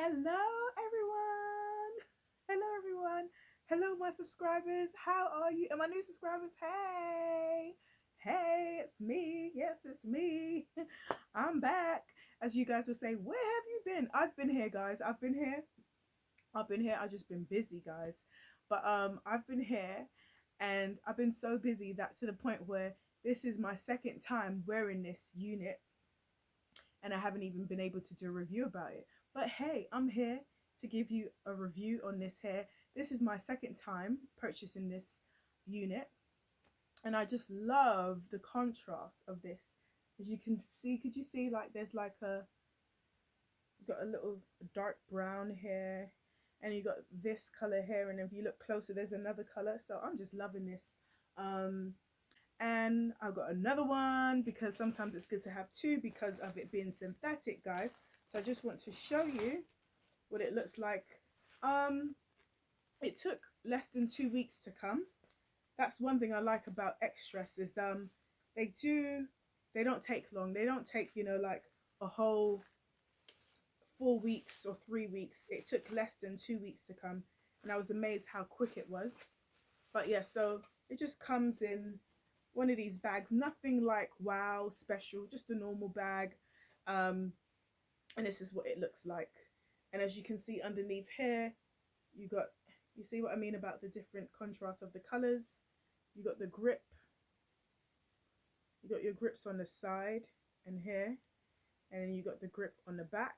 Hello, everyone. Hello, everyone. Hello, my subscribers. How are you? And my new subscribers, hey. Hey, it's me. Yes, it's me. I'm back. As you guys would say, where have you been? I've been here, guys. I've been here. I've been here. I've just been busy, guys. But I've been here and I've been so busy that to the point where this is my second time wearing this unit and I haven't even been able to do a review about it. But hey, I'm here to give you a review on this hair. This is my second time purchasing this unit, and I just love the contrast of this. As you can see, could you see like there's like a got a little dark brown hair, and you got this color here, and if you look closer, there's another color. So I'm just loving this. Um, and I've got another one because sometimes it's good to have two because of it being synthetic, guys. So I just want to show you what it looks like. It took less than 2 weeks to come. That's one thing I like about X-Tress is they do they don't take long. They don't take, like a whole 4 weeks or 3 weeks. It took less than 2 weeks to come, and I was amazed how quick it was. But yeah, so it just comes in one of these bags, nothing like wow special, just a normal bag. And this is what it looks like. And as you can see underneath here, you see what I mean about the different contrast of the colors. You got the grip, you got your grips on the side and here, and then you got the grip on the back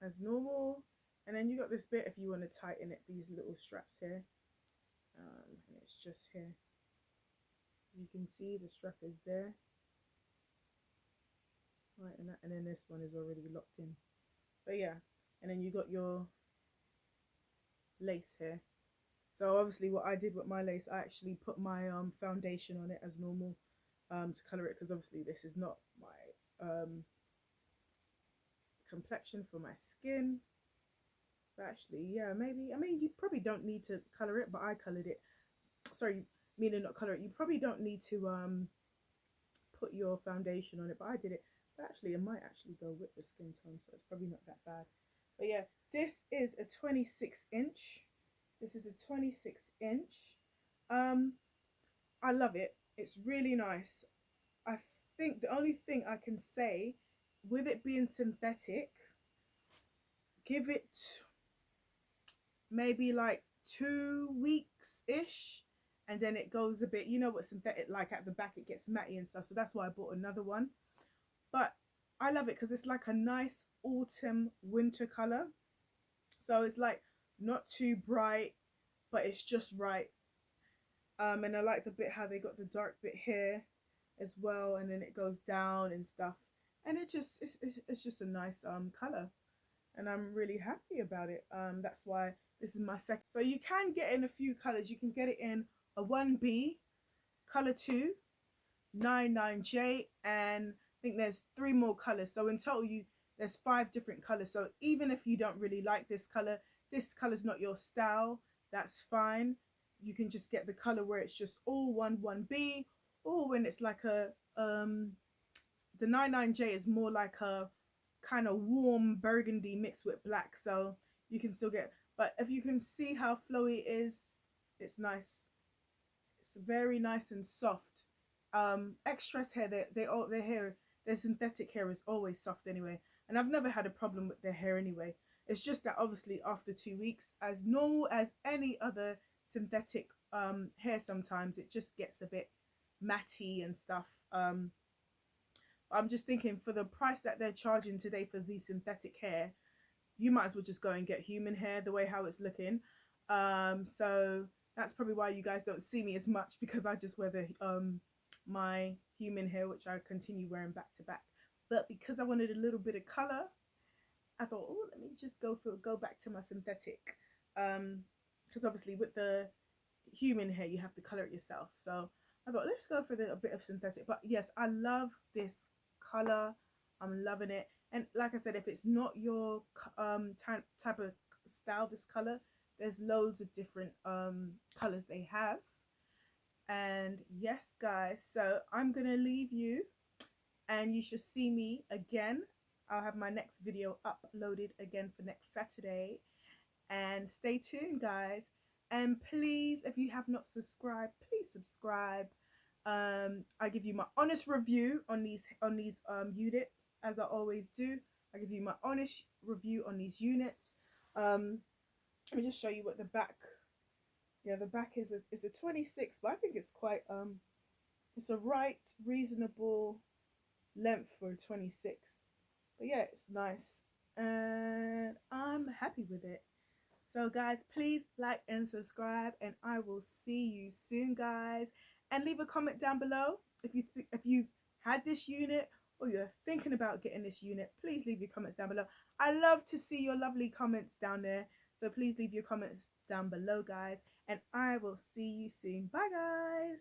as normal. And then you got this bit if you want to tighten it, these little straps here. And it's just here. You can see the strap is there. Right, and then this one is already locked in. But yeah, and then you got your lace here. So obviously what I did with my lace, I actually put my foundation on it as normal to color it, because obviously this is not my complexion for my skin. But actually, yeah, maybe, I mean, you probably don't need to color it, but I colored it. Sorry, meaning not color it. You probably don't need to put your foundation on it, but I did it. But actually, it might actually go with the skin tone, so it's probably not that bad. But yeah, this is a 26-inch. This is a 26-inch. Um, I love it. It's really nice. I think the only thing I can say with it being synthetic, give it maybe like 2 weeks ish, and then it goes a bit, you know what synthetic like, at the back it gets matty and stuff, so that's why I bought another one. But I love it because it's like a nice autumn winter color, so it's like not too bright, but it's just right. And I like the bit how they got the dark bit here as well, and then it goes down and stuff, and it's just a nice color, and I'm really happy about it. That's why this is my second. So you can get in a few colors. You can get it in a 1B, color 2, 99J, and I think there's 3 more colors. So in total, there's 5 different colors. So even if you don't really like this color's not your style, that's fine. You can just get the color where it's just all 1B, or when it's like a the 99J is more like a kind of warm burgundy mixed with black, so you can still get, but if you can see how flowy it is, it's nice. It's very nice and soft. X-Tress hair, their hair, their synthetic hair is always soft anyway, and I've never had a problem with their hair anyway. It's just that obviously after 2 weeks, as normal as any other synthetic hair, sometimes it just gets a bit matty and stuff. I'm just thinking, for the price that they're charging today for the synthetic hair, you might as well just go and get human hair the way how it's looking. So that's probably why you guys don't see me as much, because I just wear the my human hair, which I continue wearing back to back. But because I wanted a little bit of color, I thought, oh, let me just go back to my synthetic. Because obviously with the human hair you have to color it yourself. So I thought, let's go for a bit of synthetic. But yes, I love this color. I'm loving it. And like I said, if it's not your type of style, this color, there's loads of different colors they have. And yes, guys, so I'm gonna leave you and you should see me again. I'll have my next video uploaded again for next Saturday. And stay tuned, guys. And please, if you have not subscribed, please subscribe. I give you my honest review on these units, as I always do. I give you my honest review on these units. Let me just show you what the back. Yeah, the back is a 26, but I think it's quite it's a right reasonable length for a 26. But yeah, it's nice, and I'm happy with it. So guys, please like and subscribe, and I will see you soon, guys. And leave a comment down below if you've had this unit or you're thinking about getting this unit. Please leave your comments down below. I love to see your lovely comments down there. So please leave your comments down below, guys. And I will see you soon. Bye, guys.